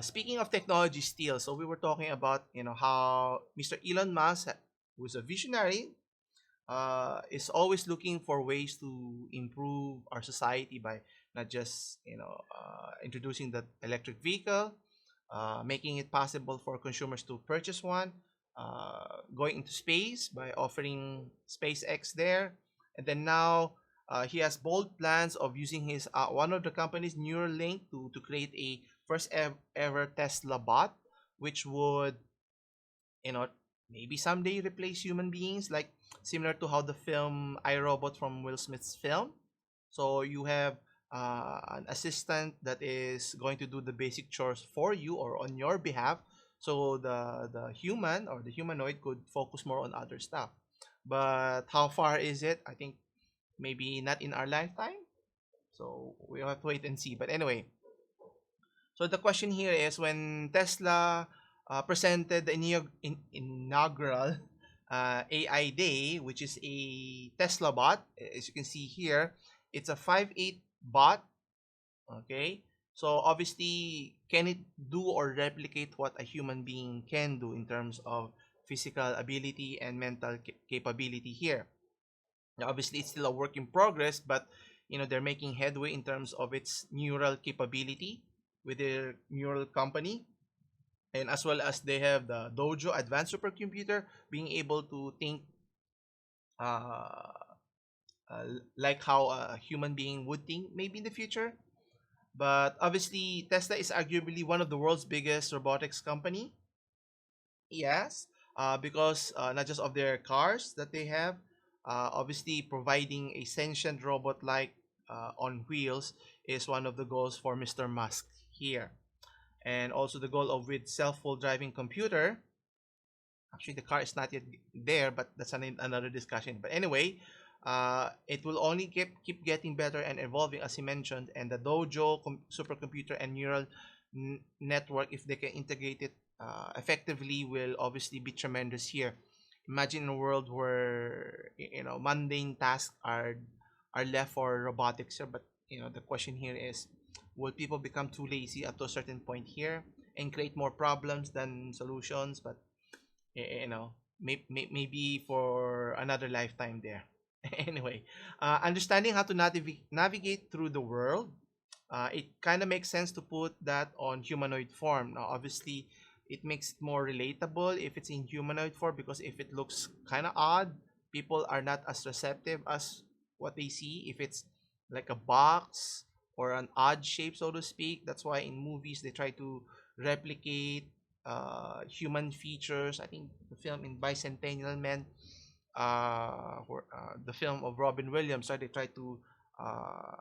Speaking of technology still, so we were talking about how Mr. Elon Musk, who's a visionary, is always looking for ways to improve our society by not just introducing the electric vehicle, making it possible for consumers to purchase one, going into space by offering SpaceX there, and then now he has bold plans of using his one of the company's Neuralink to create a ever Tesla bot, which would you know maybe someday replace human beings, like similar to how the film iRobot from Will Smith's film. So you have an assistant that is going to do the basic chores for you or on your behalf, so the human or the humanoid could focus more on other stuff. But how far is it? I think maybe not in our lifetime, so we'll have to wait and see. But anyway, so the question here is, when Tesla presented the inaugural AI Day, which is a Tesla bot, as you can see here, it's a 5'8" bot. Okay, so obviously, can it do or replicate what a human being can do in terms of physical ability and mental capability here? Now, obviously, it's still a work in progress, but they're making headway in terms of its neural capability with their neural company, and as well as they have the Dojo advanced supercomputer being able to think uh, like how a human being would think maybe in the future. But obviously, Tesla is arguably one of the world's biggest robotics company. Yes, because not just of their cars that they have, obviously providing a sentient robot like on wheels is one of the goals for Mr. Musk here. And also the goal of with self-full driving computer. Actually, the car is not yet there, but that's another discussion. But anyway, it will only keep getting better and evolving, as he mentioned. And the Dojo supercomputer and neural network, if they can integrate it effectively, will obviously be tremendous here. Imagine a world where mundane tasks are left for robotics here. But the question here is, will people become too lazy up to a certain point here and create more problems than solutions? But maybe for another lifetime there. Anyway, understanding how to navigate through the world, it kind of makes sense to put that on humanoid form. Now, obviously, it makes it more relatable if it's in humanoid form, because if it looks kind of odd, people are not as receptive as what they see if it's like a box or an odd shape, so to speak. That's why in movies they try to replicate human features. I think the film in Bicentennial Man, the film of Robin Williams, right? They try to uh,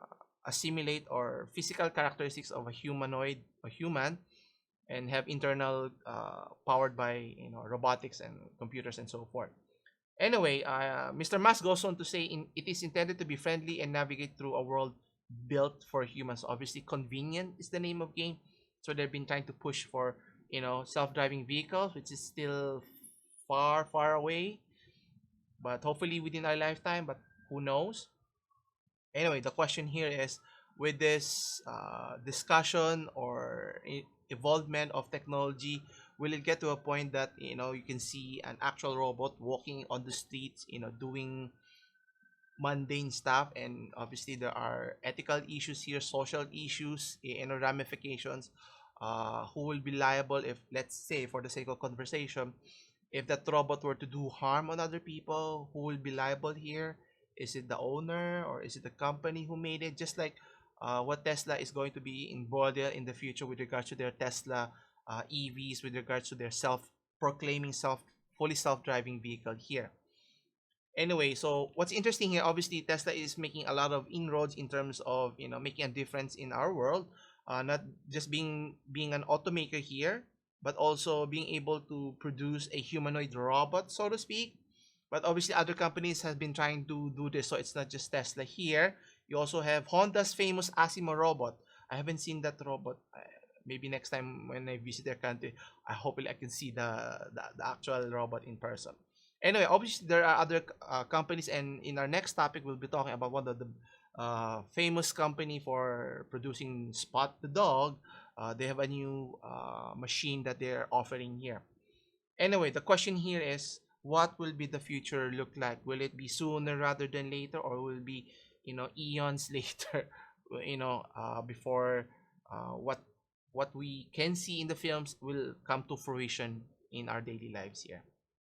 assimilate or physical characteristics of a humanoid, a human, and have internal powered by robotics and computers and so forth. Anyway, Mr. Musk goes on to say, it is intended to be friendly and navigate through a world built for humans. Obviously, convenient is the name of game. So they've been trying to push for self-driving vehicles, which is still far, far away, but hopefully within our lifetime. But who knows? Anyway, the question here is, with this discussion or evolvement of technology, will it get to a point that you can see an actual robot walking on the streets, doing mundane stuff? And obviously there are ethical issues here, social issues, ramifications. Who will be liable if, let's say, for the sake of conversation, if that robot were to do harm on other people? Who will be liable here? Is it the owner, or is it the company who made it? Just like what Tesla is going to be embroiled in the future with regards to their Tesla EVs, with regards to their self-proclaiming fully self-driving vehicle here. Anyway, so what's interesting here, obviously Tesla is making a lot of inroads in terms of making a difference in our world, not just being an automaker here, but also being able to produce a humanoid robot, so to speak. But obviously other companies have been trying to do this, so it's not just Tesla here. You also have Honda's famous Asimo robot. I haven't seen that robot. Maybe next time when I visit their country, I hope I can see the actual robot in person. Anyway, obviously there are other companies, and in our next topic we'll be talking about one of the famous company for producing Spot the dog, they have a new machine that they're offering here. Anyway, the question here is, what will be the future look like? Will it be sooner rather than later, or will it be, eons later, before what we can see in the films will come to fruition in our daily lives here?